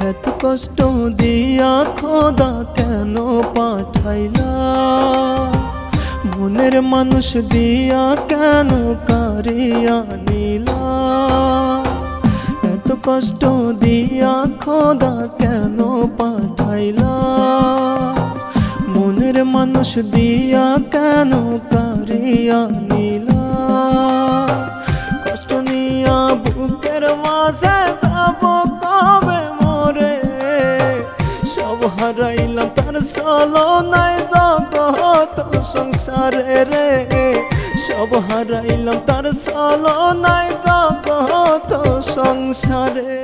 এত কষ্ট দিয়া খোদা কেন পাঠাইলা, মনের মানুষ দিয়া কেন কারিয়া নিলা। এত কষ্ট দিয়া খোদা কেন পাঠাইলা, মনের মানুষ দিয়া কেন কারিয়া নিলা। কষ্ট নিয়া বুকের মাঝে যাব কবে মরে, সব হারাইলাম তার ছলনায় জগৎ সংসারে রে। সব হারাইলাম তার ছলনায় জগৎ সংসারে।